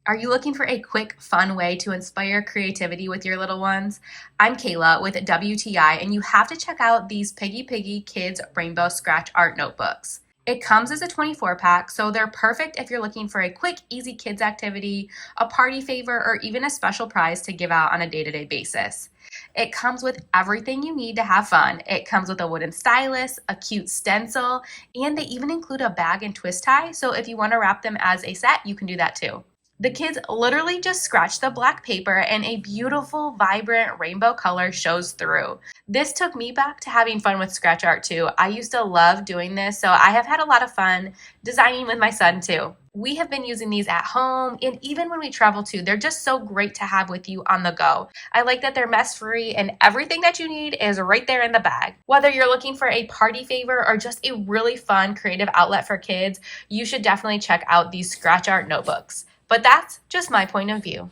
Are you looking for a quick, fun way to inspire creativity with your little ones? I'm Kayla with WTI, and you have to check out these Pigipigi Kids Rainbow Scratch Art Notebooks. It comes as a 24 pack, so they're perfect if you're looking for a quick, easy kids activity, a party favor, or even a special prize to give out on a day-to-day basis. It comes with everything you need to have fun. It comes with a wooden stylus, a cute stencil, and they even include a bag and twist tie, so if you want to wrap them as a set, you can do that too. The kids literally just scratch the black paper and a beautiful, vibrant rainbow color shows through. This took me back to having fun with scratch art too. I used to love doing this, so I have had a lot of fun designing with my son too. We have been using these at home and even when we travel too. They're just so great to have with you on the go. I like that they're mess free and everything that you need is right there in the bag. Whether you're looking for a party favor or just a really fun creative outlet for kids, you should definitely check out these scratch art notebooks. But that's just my point of view.